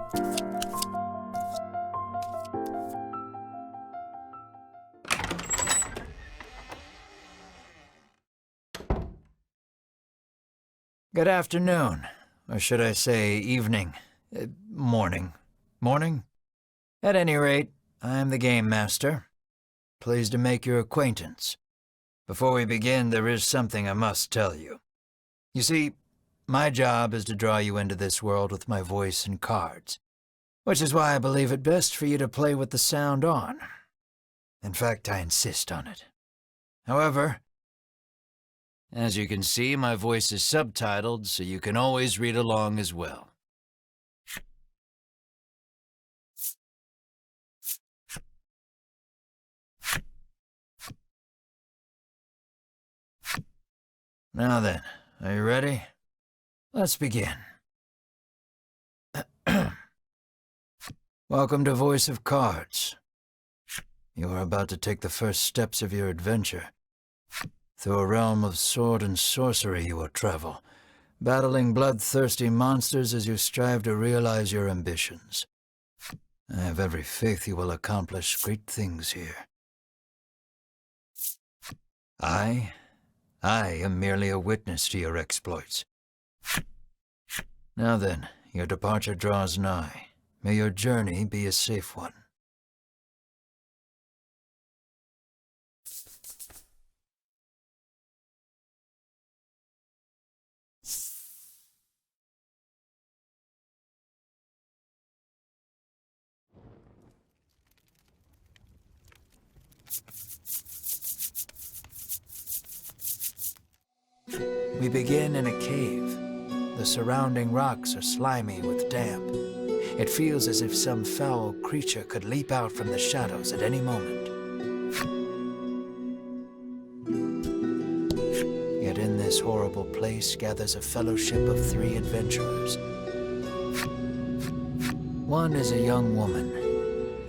Good afternoon, or should I say evening, morning. Morning? At any rate, I'm the Game Master. Pleased to make your acquaintance. Before we begin, there is something I must tell you. You see, my job is to draw you into this world with my voice and cards, which is why I believe it best for you to play with the sound on. In fact, I insist on it. However, as you can see, my voice is subtitled, so you can always read along as well. Now then, are you ready? Let's begin. Welcome to Voice of Cards. You are about to take the first steps of your adventure. Through a realm of sword and sorcery you will travel, battling bloodthirsty monsters as you strive to realize your ambitions. I have every faith you will accomplish great things here. I am merely a witness to your exploits. Now then, your departure draws nigh. May your journey be a safe one. We begin in a cave. The surrounding rocks are slimy with damp. It feels as if some foul creature could leap out from the shadows at any moment. Yet in this horrible place gathers a fellowship of 3 adventurers. One is a young woman.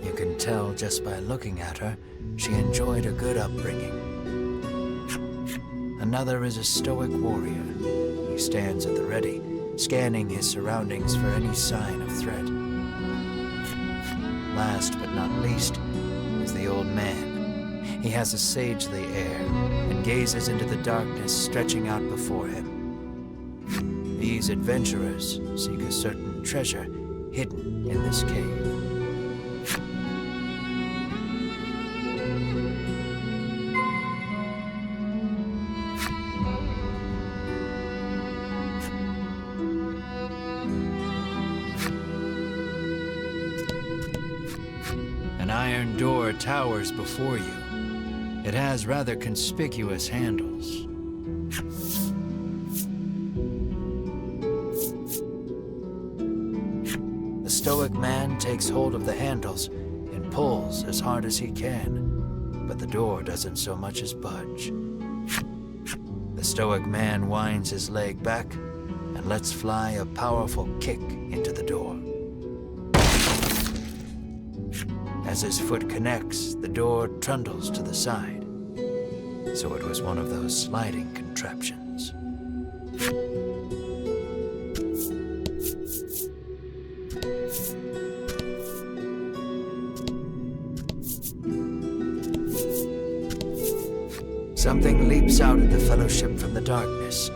You can tell just by looking at her, she enjoyed a good upbringing. Another is a stoic warrior. He stands at the ready, scanning his surroundings for any sign of threat. Last but not least is the old man. He has a sagely air and gazes into the darkness stretching out before him. These adventurers seek a certain treasure hidden in this cave. An iron door towers before you. It has rather conspicuous handles. The stoic man takes hold of the handles and pulls as hard as he can, but the door doesn't so much as budge. The stoic man winds his leg back and lets fly a powerful kick into the door. As his foot connects, the door trundles to the side. So it was one of those sliding contraptions. Something leaps out at the fellowship from the darkness.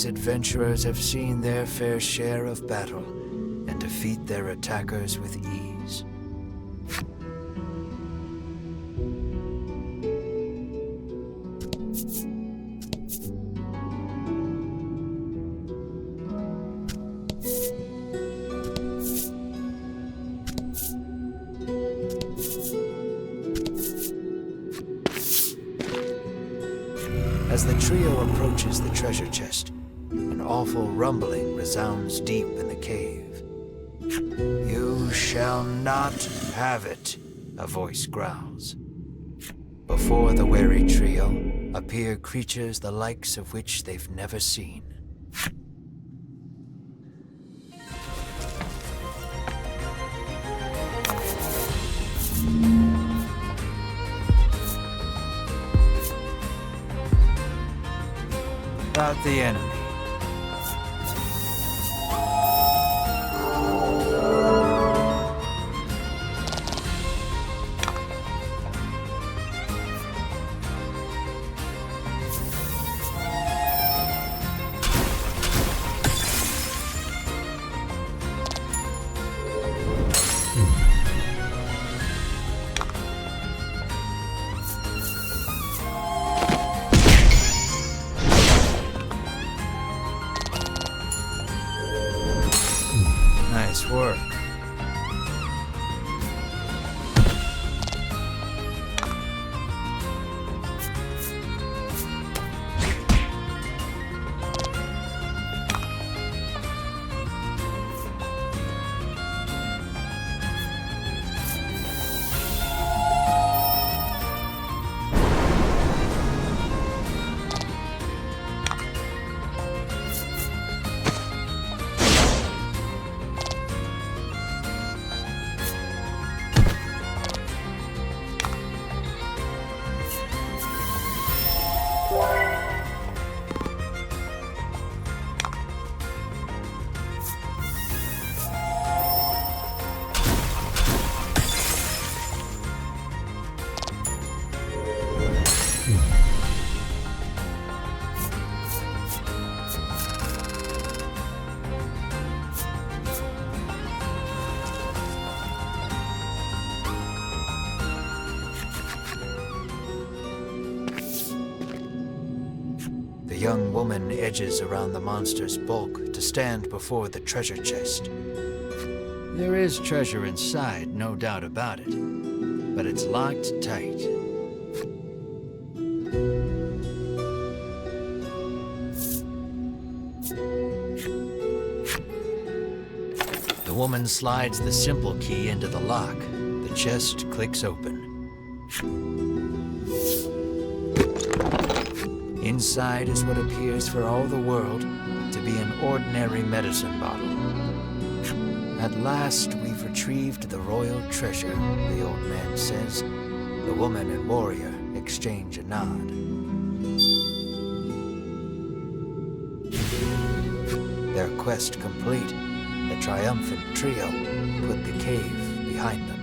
These adventurers have seen their fair share of battle and defeat their attackers with ease. As the trio approaches the treasure chest, an awful rumbling resounds deep in the cave. "You shall not have it," a voice growls. Before the wary trio appear creatures the likes of which they've never seen. About the enemy. Nice work. The young woman edges around the monster's bulk to stand before the treasure chest. There is treasure inside, no doubt about it, but it's locked tight. The woman slides the simple key into the lock. The chest clicks open. Inside is what appears for all the world to be an ordinary medicine bottle. At last, we've retrieved the royal treasure, the old man says. The woman and warrior exchange a nod. Their quest complete, the triumphant trio put the cave behind them.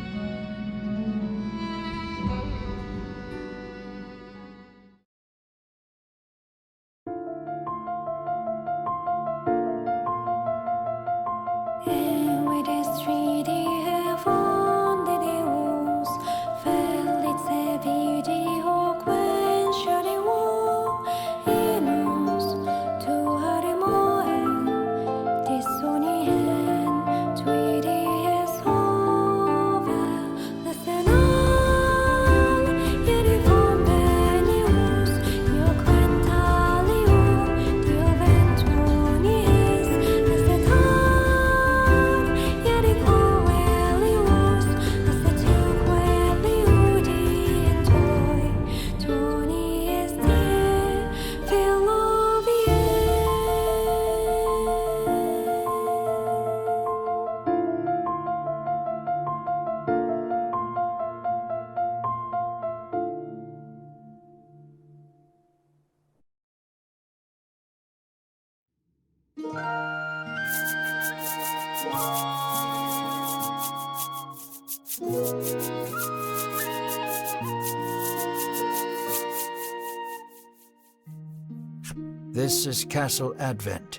This is Castle Advent.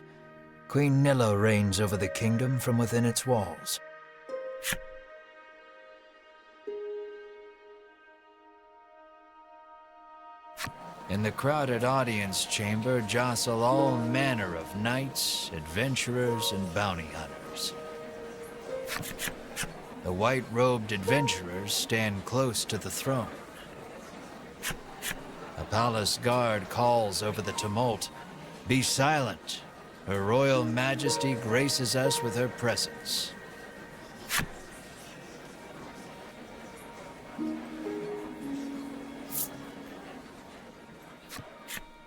Queen Nilla reigns over the kingdom from within its walls. In the crowded audience chamber jostle all manner of knights, adventurers, and bounty hunters. The white-robed adventurers stand close to the throne. A palace guard calls over the tumult, "Be silent! Her Royal Majesty graces us with her presence."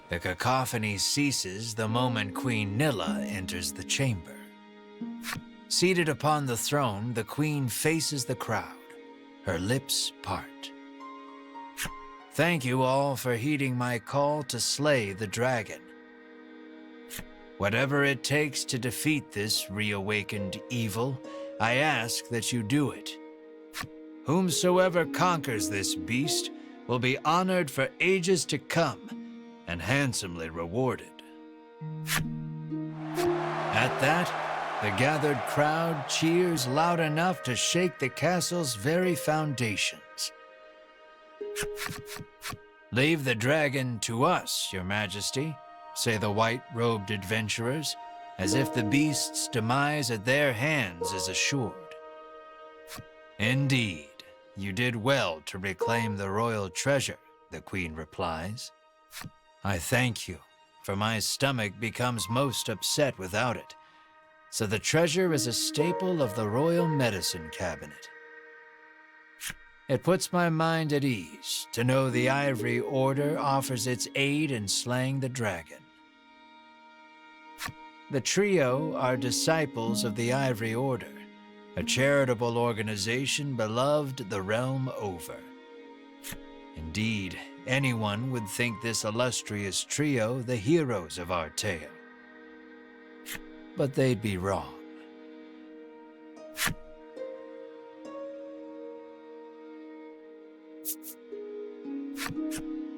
The cacophony ceases the moment Queen Nilla enters the chamber. Seated upon the throne, the queen faces the crowd, her lips part. "Thank you all for heeding my call to slay the dragon. Whatever it takes to defeat this reawakened evil, I ask that you do it. Whomsoever conquers this beast will be honored for ages to come and handsomely rewarded." At that, the gathered crowd cheers loud enough to shake the castle's very foundations. "Leave the dragon to us, Your Majesty," say the white-robed adventurers, as if the beast's demise at their hands is assured. "Indeed, you did well to reclaim the royal treasure," the queen replies. "I thank you, for my stomach becomes most upset without it, so the treasure is a staple of the royal medicine cabinet. It puts my mind at ease to know the Ivory Order offers its aid in slaying the dragon. The trio are disciples of the Ivory Order, a charitable organization beloved the realm over. Indeed, anyone would think this illustrious trio the heroes of our tale. But they'd be wrong.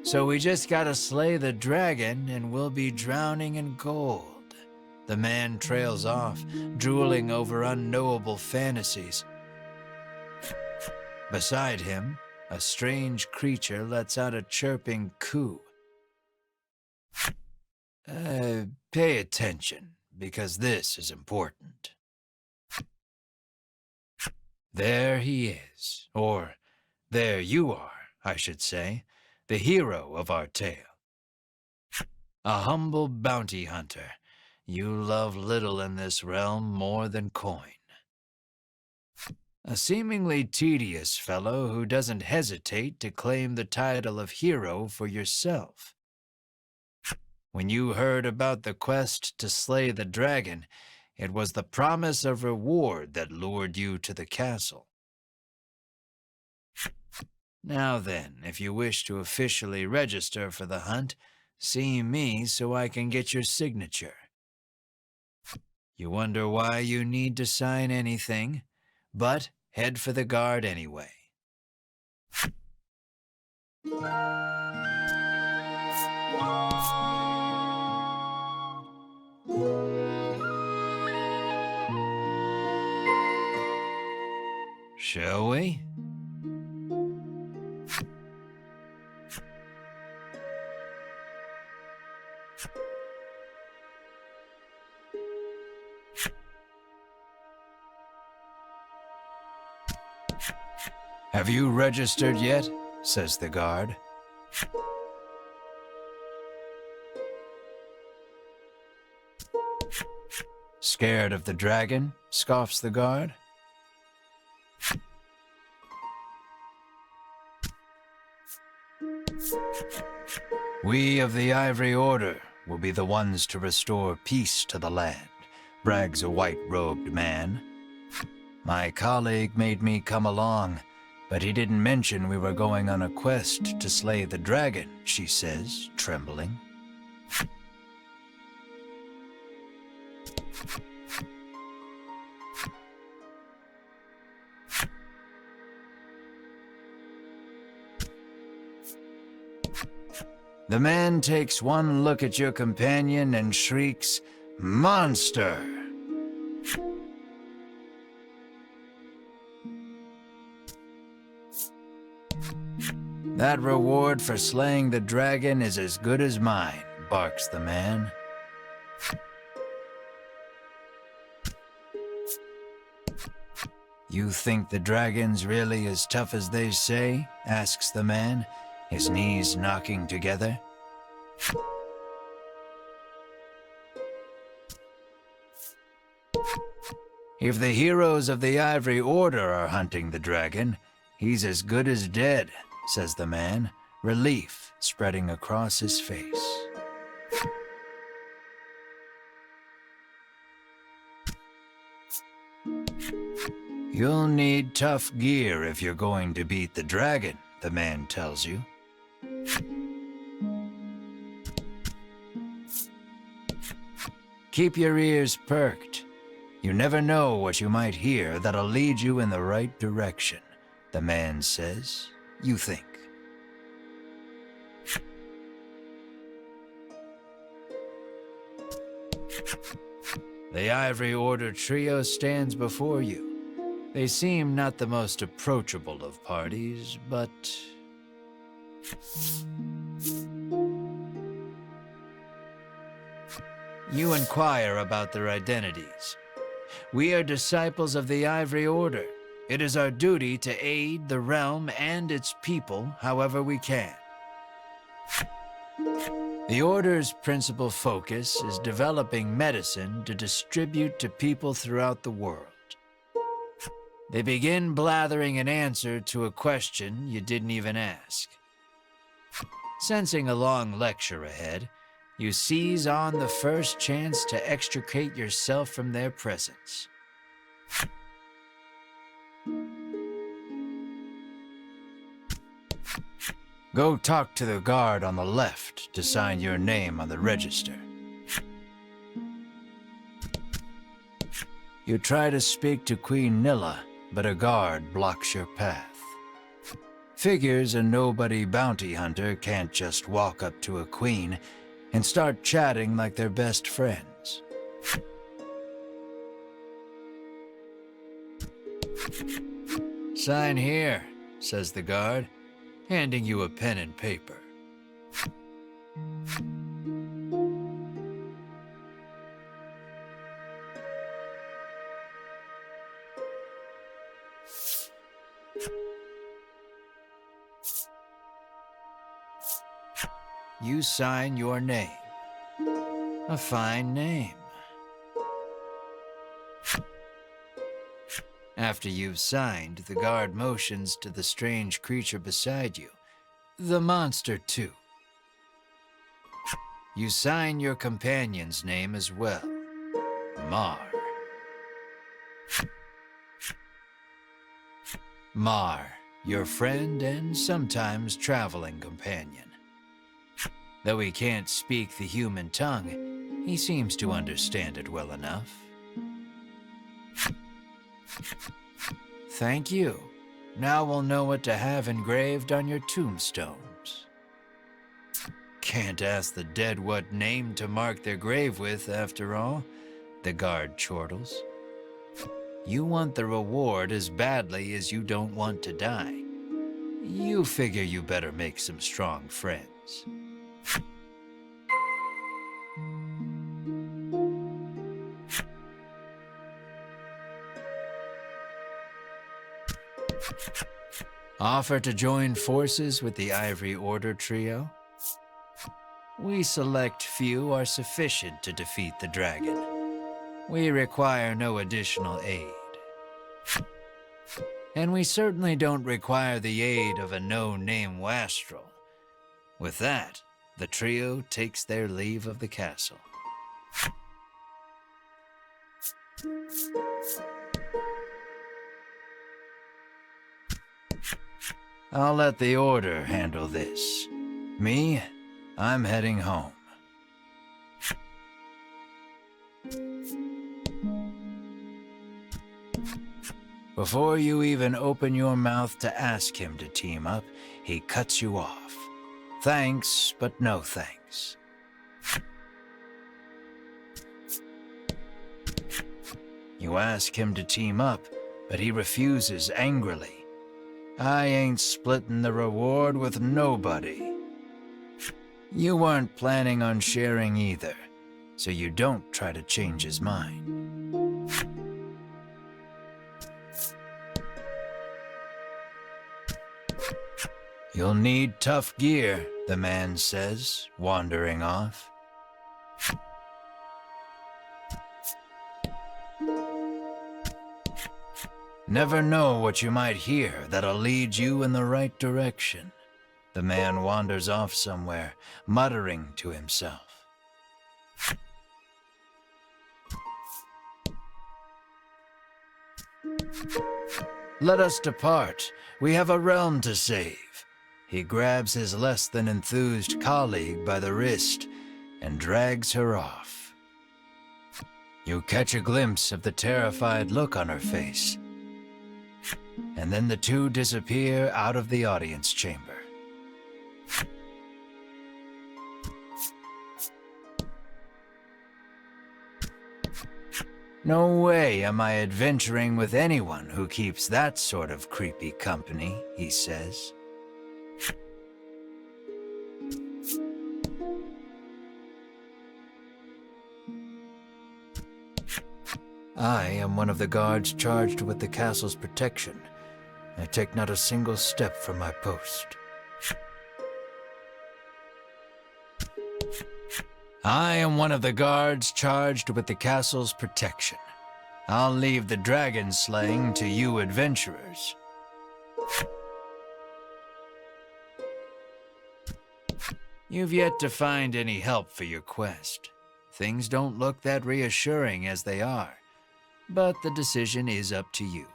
So we just gotta slay the dragon and we'll be drowning in gold. The man trails off, drooling over unknowable fantasies. Beside him, a strange creature lets out a chirping coo. Pay attention, because this is important. There he is, or there you are, I should say, the hero of our tale. A humble bounty hunter. You love little in this realm more than coin. A seemingly tedious fellow who doesn't hesitate to claim the title of hero for yourself. When you heard about the quest to slay the dragon, it was the promise of reward that lured you to the castle. Now then, if you wish to officially register for the hunt, see me so I can get your signature. You wonder why you need to sign anything, but head for the guard anyway. Shall we? Have you registered yet? Says the guard. Scared of the dragon? Scoffs the guard. We of the Ivory Order will be the ones to restore peace to the land, brags a white-robed man. My colleague made me come along, but he didn't mention we were going on a quest to slay the dragon, she says, trembling. The man takes one look at your companion and shrieks, "Monster!" "That reward for slaying the dragon is as good as mine," barks the man. "You think the dragon's really as tough as they say?" asks the man, his knees knocking together. "If the heroes of the Ivory Order are hunting the dragon, he's as good as dead," says the man, relief spreading across his face. "You'll need tough gear if you're going to beat the dragon," the man tells you. "Keep your ears perked. You never know what you might hear that'll lead you in the right direction," the man says. You think. The Ivory Order trio stands before you. They seem not the most approachable of parties, but... You inquire about their identities. "We are disciples of the Ivory Order. It is our duty to aid the realm and its people however we can. The Order's principal focus is developing medicine to distribute to people throughout the world." They begin blathering an answer to a question you didn't even ask. Sensing a long lecture ahead, you seize on the first chance to extricate yourself from their presence. "Go talk to the guard on the left to sign your name on the register." You try to speak to Queen Nilla, but a guard blocks your path. Figures a nobody bounty hunter can't just walk up to a queen and start chatting like they're best friends. "Sign here," says the guard, handing you a pen and paper. You sign your name. A fine name. After you've signed, the guard motions to the strange creature beside you, the monster too. You sign your companion's name as well, Mar. Mar, your friend and sometimes traveling companion. Though he can't speak the human tongue, he seems to understand it well enough. Thank you. Now we'll know what to have engraved on your tombstones. Can't ask the dead what name to mark their grave with, after all, the guard chortles. You want the reward as badly as you don't want to die. You figure you better make some strong friends. Offer to join forces with the Ivory Order trio? We select few are sufficient to defeat the dragon. We require no additional aid. And we certainly don't require the aid of a no-name wastrel. With that, the trio takes their leave of the castle. I'll let the Order handle this. Me, I'm heading home. Before you even open your mouth to ask him to team up, he cuts you off. Thanks, but no thanks. You ask him to team up, but he refuses angrily. I ain't splitting the reward with nobody. You weren't planning on sharing either, so you don't try to change his mind. You'll need tough gear, the man says, wandering off. Never know what you might hear that'll lead you in the right direction. The man wanders off somewhere, muttering to himself. Let us depart. We have a realm to save. He grabs his less than enthused colleague by the wrist and drags her off. You catch a glimpse of the terrified look on her face, and then the two disappear out of the audience chamber. No way am I adventuring with anyone who keeps that sort of creepy company, he says. I am one of the guards charged with the castle's protection. I take not a single step from my post. I am one of the guards charged with the castle's protection. I'll leave the dragon slaying to you adventurers. You've yet to find any help for your quest. Things don't look that reassuring as they are, but the decision is up to you.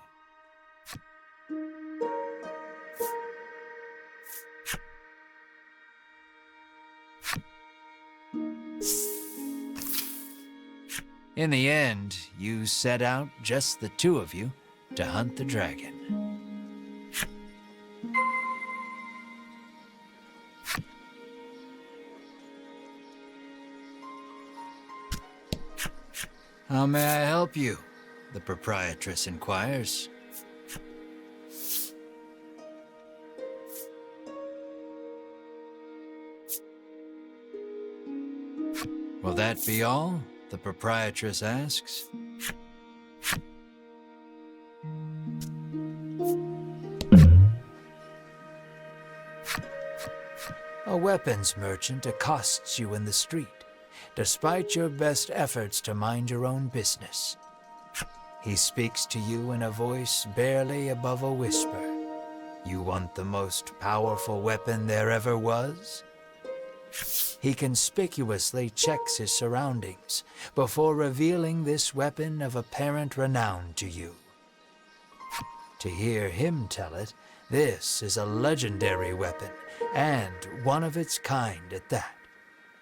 In the end, you set out, just the two of you, to hunt the dragon. How may I help you? The proprietress inquires. Will that be all? The proprietress asks. A weapons merchant accosts you in the street, despite your best efforts to mind your own business. He speaks to you in a voice barely above a whisper. You want the most powerful weapon there ever was? He conspicuously checks his surroundings before revealing this weapon of apparent renown to you. To hear him tell it, this is a legendary weapon, and one of its kind at that.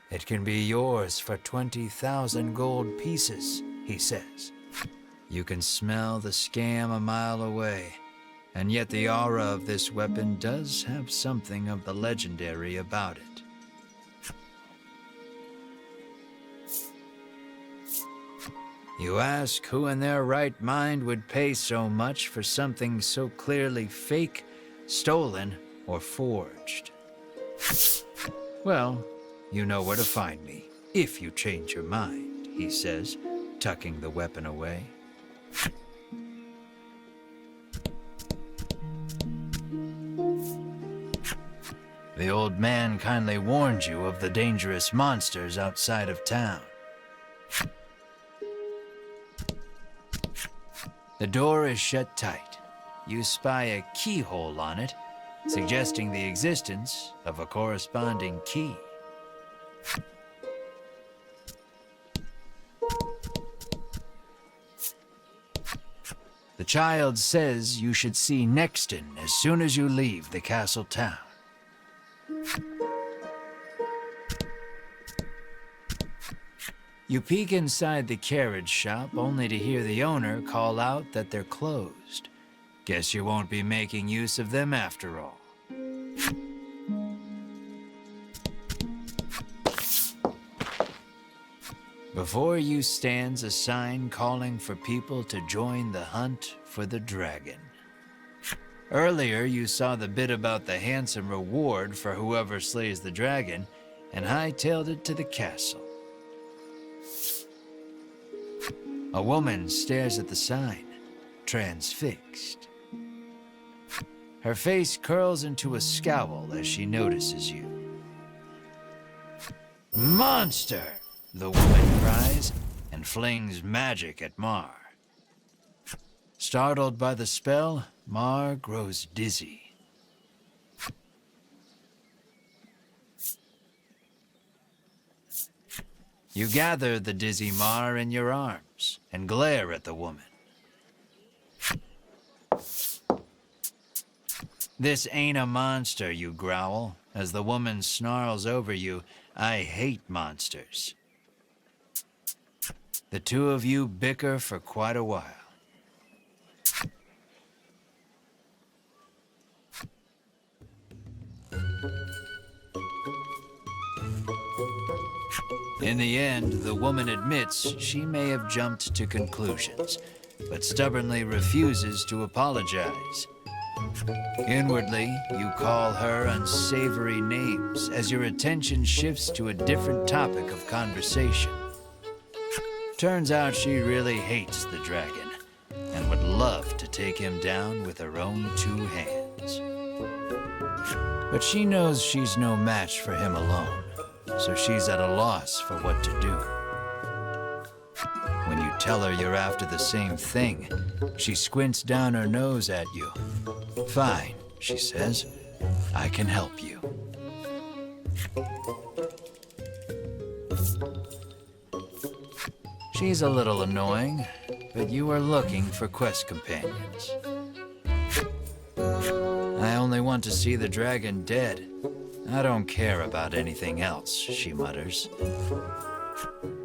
It can be yours for 20,000 gold pieces, he says. You can smell the scam a mile away, and yet the aura of this weapon does have something of the legendary about it. You ask who in their right mind would pay so much for something so clearly fake, stolen, or forged. Well, you know where to find me, if you change your mind, he says, tucking the weapon away. The old man kindly warned you of the dangerous monsters outside of town. The door is shut tight. You spy a keyhole on it, suggesting the existence of a corresponding key. The child says you should see Nexton as soon as you leave the castle town. You peek inside the carriage shop only to hear the owner call out that they're closed. Guess you won't be making use of them after all. Before you stands a sign calling for people to join the hunt for the dragon. Earlier, you saw the bit about the handsome reward for whoever slays the dragon, and hightailed it to the castle. A woman stares at the sign, transfixed. Her face curls into a scowl as she notices you. "Monster!" the woman cries, and flings magic at Mar. Startled by the spell, Mar grows dizzy. You gather the dizzy Mar in your arms and glare at the woman. "This ain't a monster," you growl, as the woman snarls over you, "I hate monsters." The two of you bicker for quite a while. In the end, the woman admits she may have jumped to conclusions, but stubbornly refuses to apologize. Inwardly, you call her unsavory names as your attention shifts to a different topic of conversation. Turns out she really hates the dragon and would love to take him down with her own two hands. But she knows she's no match for him alone, so she's at a loss for what to do. When you tell her you're after the same thing, she squints down her nose at you. "Fine," she says, "I can help you." She's a little annoying, but you are looking for quest companions. "I only want to see the dragon dead. I don't care about anything else," she mutters.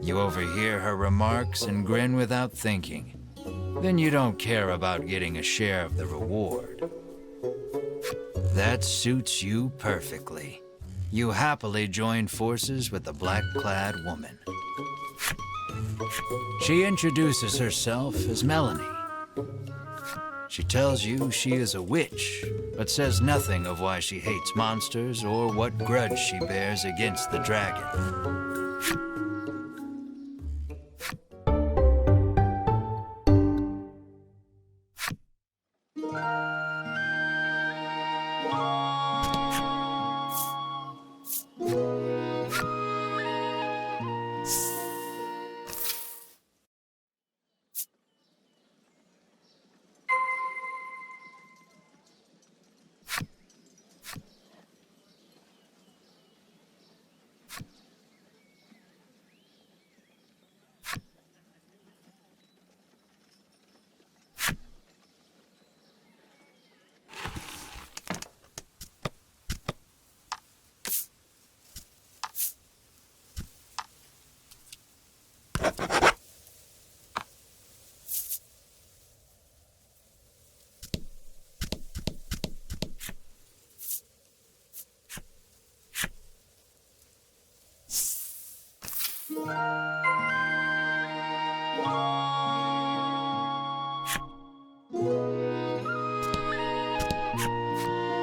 You overhear her remarks and grin without thinking. Then you don't care about getting a share of the reward. That suits you perfectly. You happily join forces with the black-clad woman. She introduces herself as Melanie. She tells you she is a witch, but says nothing of why she hates monsters or what grudge she bears against the dragon.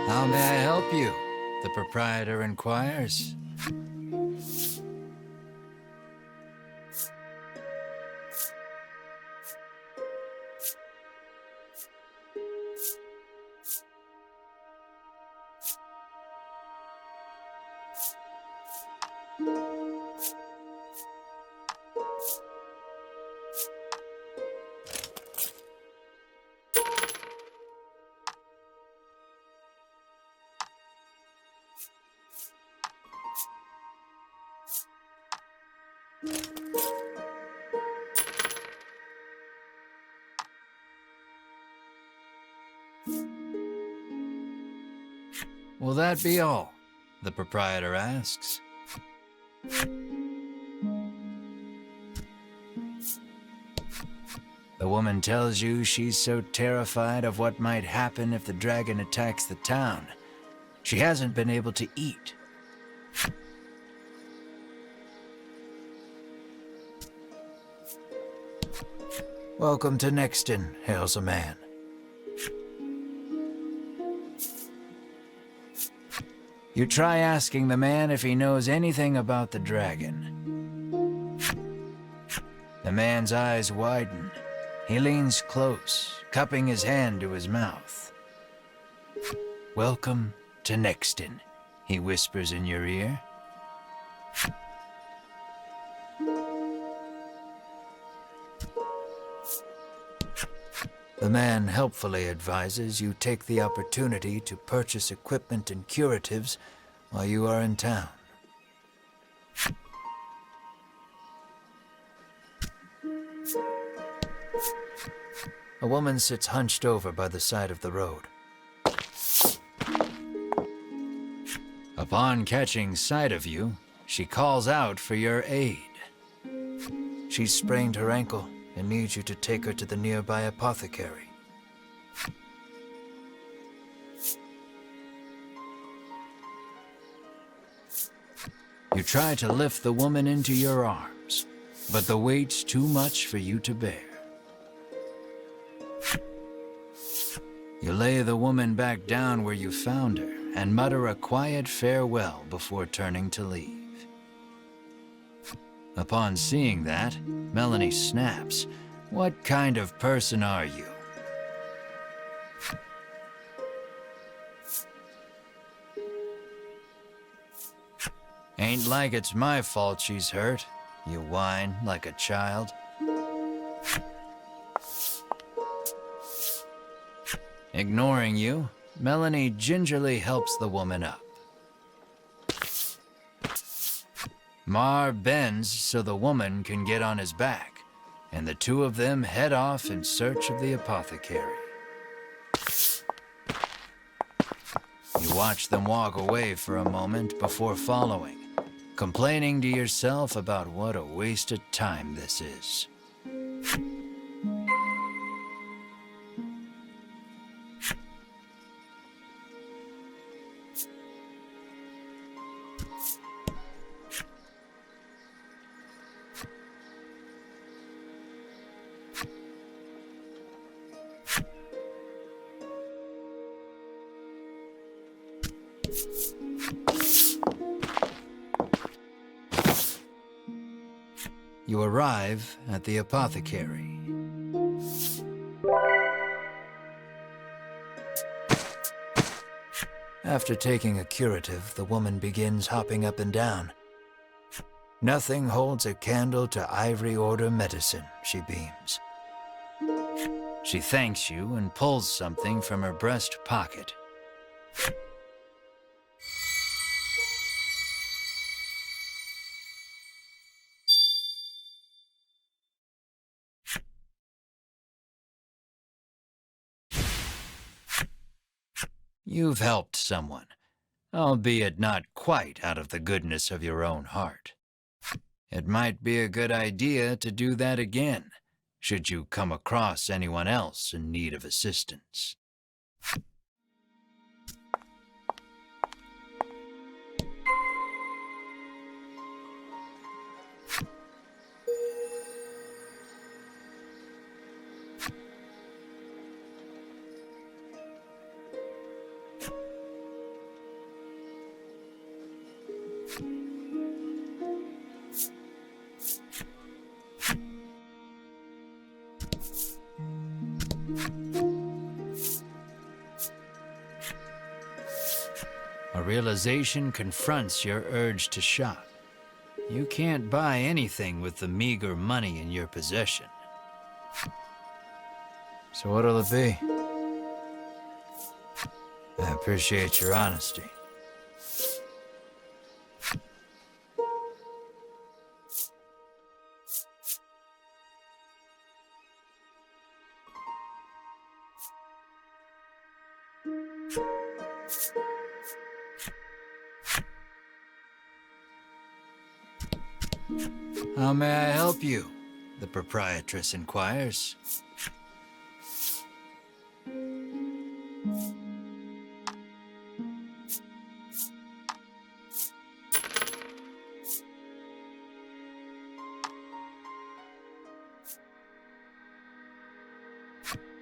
"How may I help you?" the proprietor inquires. "Will that be all?" the proprietor asks. The woman tells you she's so terrified of what might happen if the dragon attacks the town, she hasn't been able to eat. Welcome to Nexton, hails a man. You try asking the man if he knows anything about the dragon. The man's eyes widen. He leans close, cupping his hand to his mouth. Welcome to Nexton, he whispers in your ear. The man helpfully advises you take the opportunity to purchase equipment and curatives while you are in town. A woman sits hunched over by the side of the road. Upon catching sight of you, she calls out for your aid. She's sprained her ankle and needs you to take her to the nearby apothecary. You try to lift the woman into your arms, but the weight's too much for you to bear. You lay the woman back down where you found her and mutter a quiet farewell before turning to leave. Upon seeing that, Melanie snaps. What kind of person are you? Ain't like it's my fault she's hurt, you whine like a child. Ignoring you, Melanie gingerly helps the woman up. Mar bends so the woman can get on his back, and the two of them head off in search of the apothecary. You watch them walk away for a moment before following, complaining to yourself about what a waste of time this is. You arrive at the apothecary. After taking a curative, the woman begins hopping up and down. Nothing holds a candle to Ivory Order medicine, she beams. She thanks you and pulls something from her breast pocket. You've helped someone, albeit not quite out of the goodness of your own heart. It might be a good idea to do that again, should you come across anyone else in need of assistance. A realization confronts your urge to shop. You can't buy anything with the meager money in your possession. So what'll it be? I appreciate your honesty. How may I help you? The proprietress inquires.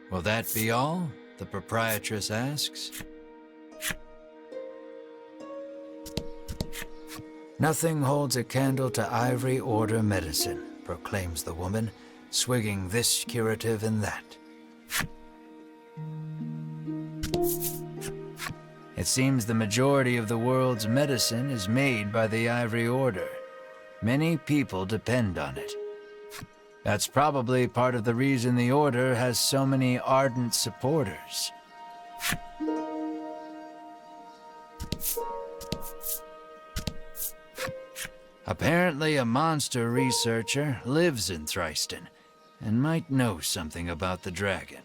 Will that be all? The proprietress asks. Nothing holds a candle to Ivory Order medicine, proclaims the woman, swigging this curative and that. It seems the majority of the world's medicine is made by the Ivory Order. Many people depend on it. That's probably part of the reason the Order has so many ardent supporters. Apparently, a monster researcher lives in Thriston and might know something about the dragon.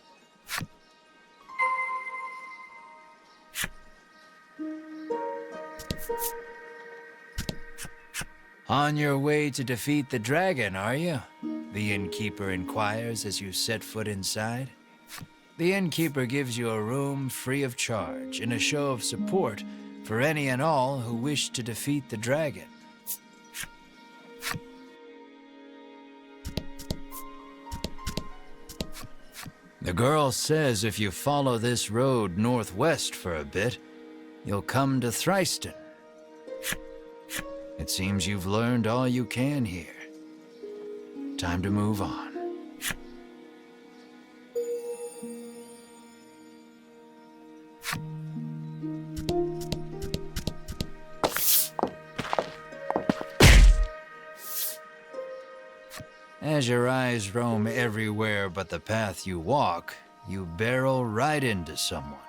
On your way to defeat the dragon, are you? The innkeeper inquires as you set foot inside. The innkeeper gives you a room free of charge in a show of support for any and all who wish to defeat the dragon. The girl says if you follow this road northwest for a bit, you'll come to Thriston. It seems you've learned all you can here. Time to move on. As your eyes roam everywhere but the path you walk, you barrel right into someone.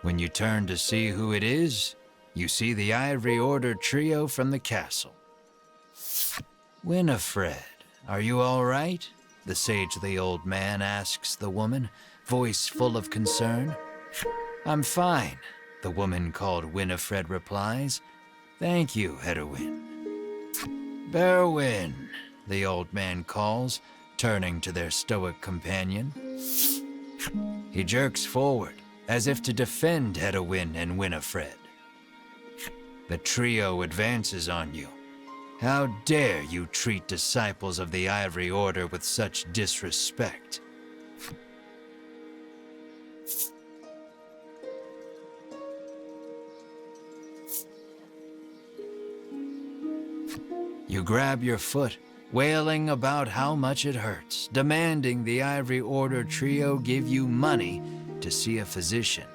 When you turn to see who it is, you see the Ivory Order trio from the castle. Winifred, are you all right? The sagely old man asks the woman, voice full of concern. I'm fine, the woman called Winifred replies. Thank you, Hedwin. Berwin, the old man calls, turning to their stoic companion. He jerks forward, as if to defend Hedwin and Winifred. The trio advances on you. How dare you treat disciples of the Ivory Order with such disrespect? You grab your foot, wailing about how much it hurts, demanding the Ivory Order trio give you money to see a physician.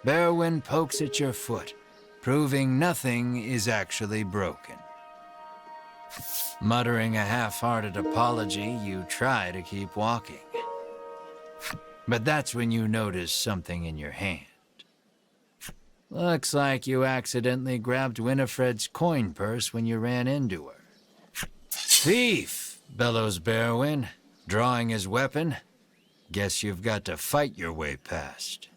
Berwin pokes at your foot, proving nothing is actually broken. Muttering a half-hearted apology, you try to keep walking. But that's when you notice something in your hand. Looks like you accidentally grabbed Winifred's coin purse when you ran into her. Thief, bellows Berwin, drawing his weapon. Guess you've got to fight your way past.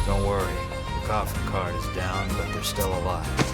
Don't worry, the coffin cart is down, but they're still alive.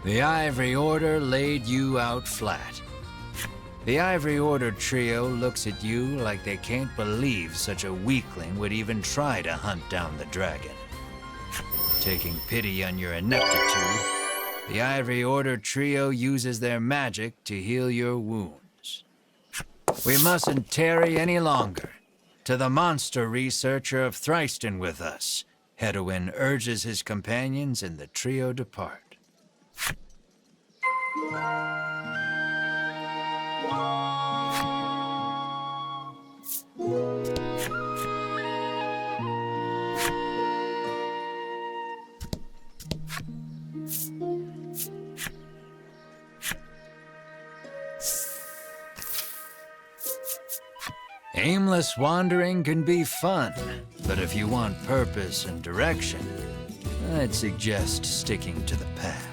The Ivory Order laid you out flat. The Ivory Order trio looks at you like they can't believe such a weakling would even try to hunt down the dragon. Taking pity on your ineptitude, The Ivory Order trio uses their magic to heal your wounds. We mustn't tarry any longer. To the monster researcher of Thriston with us, Hedwin urges his companions and the trio depart. Aimless wandering can be fun, but if you want purpose and direction, I'd suggest sticking to the path.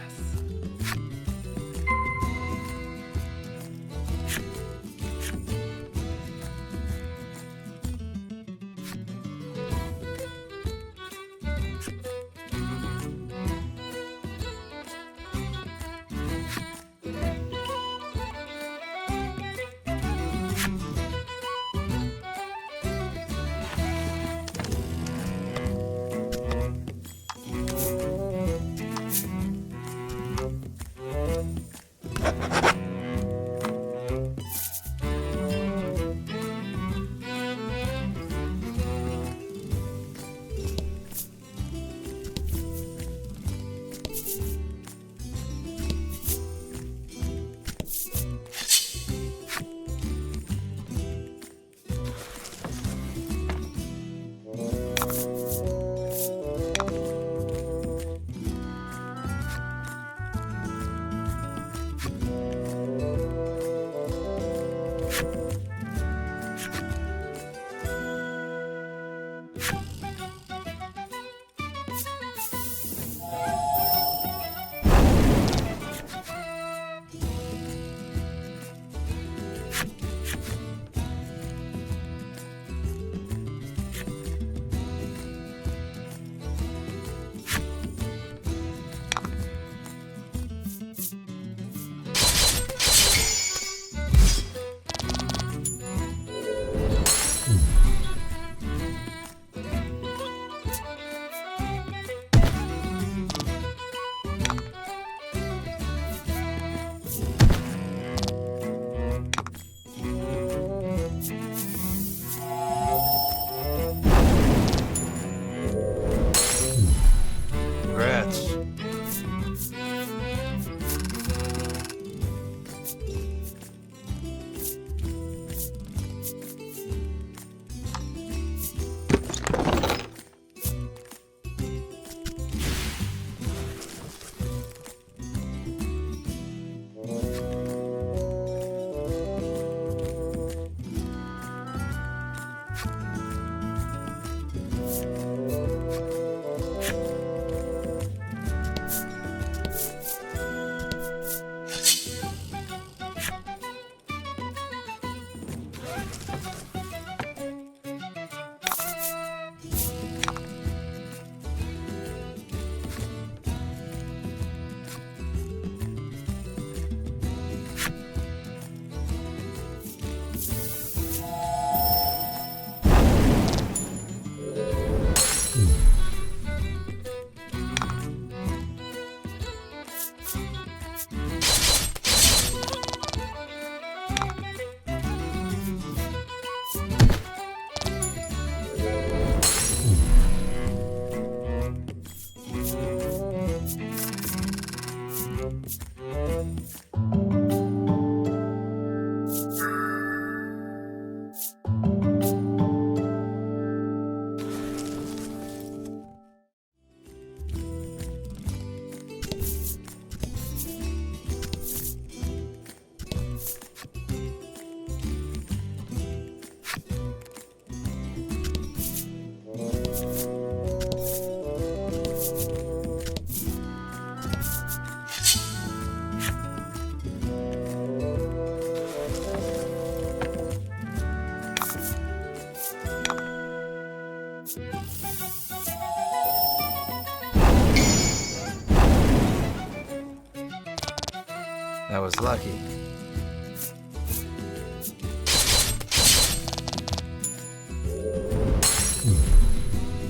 That was lucky.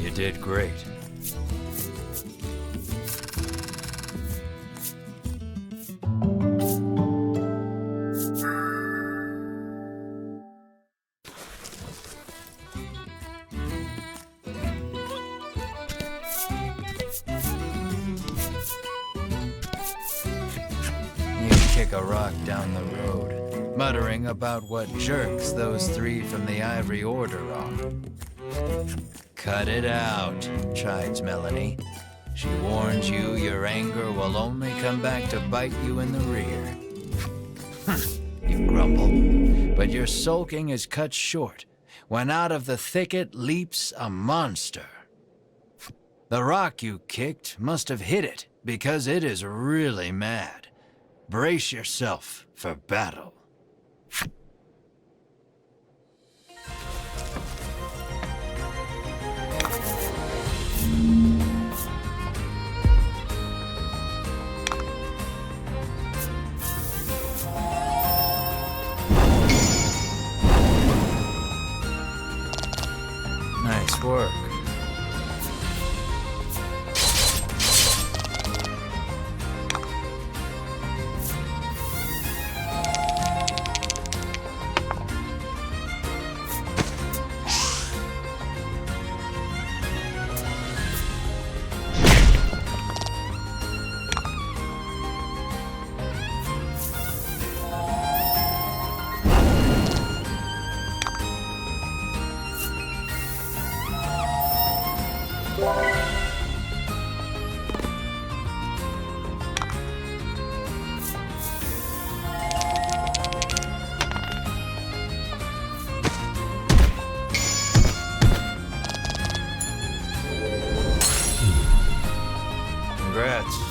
You did great. kick a rock down the road, muttering about what jerks those three from the Ivory Order are. Cut it out, chides Melanie. She warns you your anger will only come back to bite you in the rear. You grumble, but your sulking is cut short when out of the thicket leaps a monster. The rock you kicked must have hit it because it is really mad. Brace yourself for battle. Nice work. Congrats.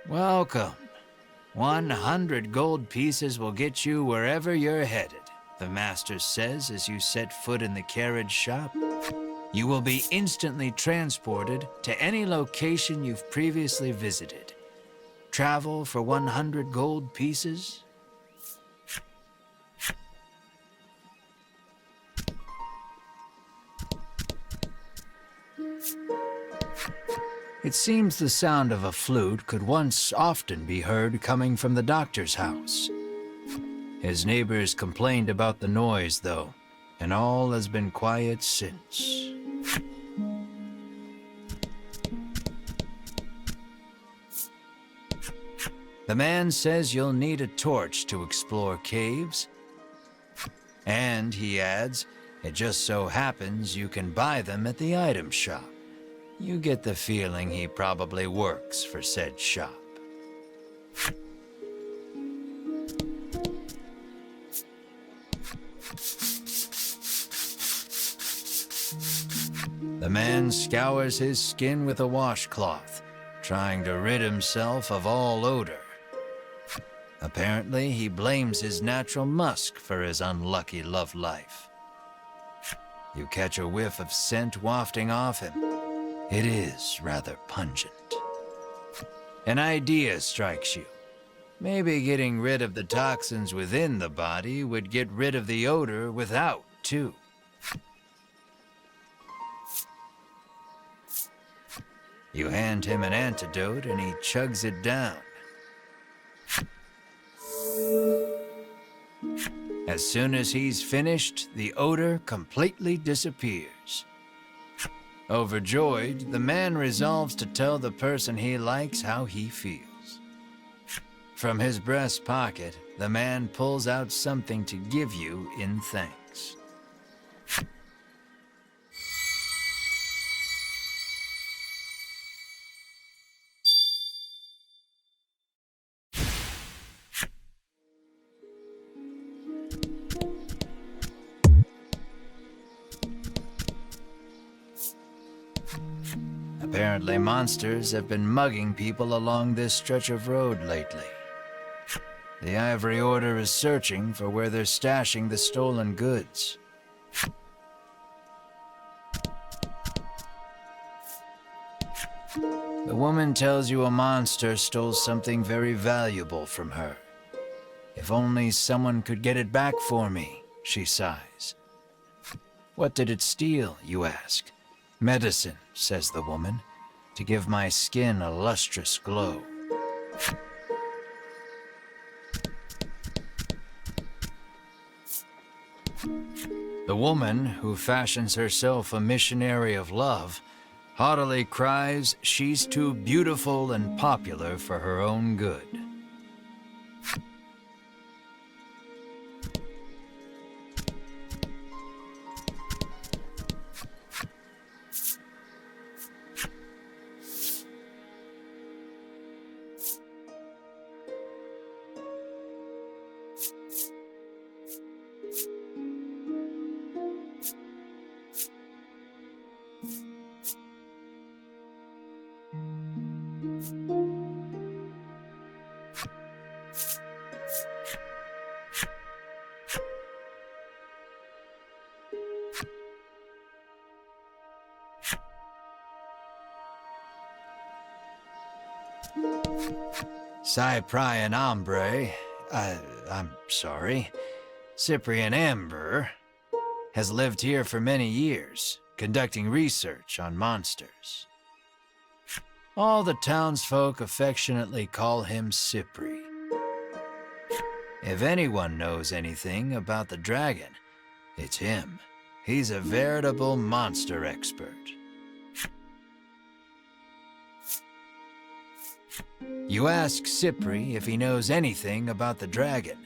Welcome. 100 gold pieces will get you wherever you're headed, the master says as you set foot in the carriage shop. You will be instantly transported to any location you've previously visited. Travel for 100 gold pieces? It seems the sound of a flute could once often be heard coming from the doctor's house. His neighbors complained about the noise, though, and all has been quiet since. The man says you'll need a torch to explore caves, and, he adds, it just so happens you can buy them at the item shop. You get the feeling he probably works for said shop. The man scours his skin with a washcloth, trying to rid himself of all odor. Apparently, he blames his natural musk for his unlucky love life. You catch a whiff of scent wafting off him. It is rather pungent. An idea strikes you. Maybe getting rid of the toxins within the body would get rid of the odor without, too. You hand him an antidote and he chugs it down. As soon as he's finished, the odor completely disappears. Overjoyed, the man resolves to tell the person he likes how he feels. From his breast pocket, the man pulls out something to give you in thanks. Apparently, monsters have been mugging people along this stretch of road lately. The Ivory Order is searching for where they're stashing the stolen goods. The woman tells you a monster stole something very valuable from her. If only someone could get it back for me, she sighs. What did it steal, you ask? Medicine, says the woman, to give my skin a lustrous glow. The woman, who fashions herself a missionary of love, haughtily cries she's too beautiful and popular for her own good. Cyprian Ambre, I'm sorry, Cyprian Amber, has lived here for many years, conducting research on monsters. All the townsfolk affectionately call him Cypri. If anyone knows anything about the dragon, it's him. He's a veritable monster expert. You ask Cypri if he knows anything about the dragon.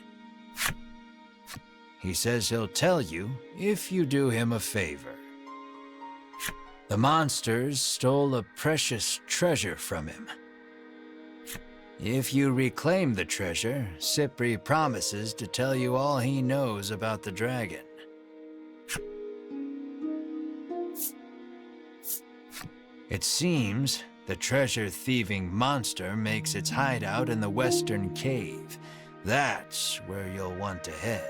He says he'll tell you if you do him a favor. The monsters stole a precious treasure from him. If you reclaim the treasure, Cypri promises to tell you all he knows about the dragon. It seems the treasure-thieving monster makes its hideout in the Western Cave. That's where you'll want to head.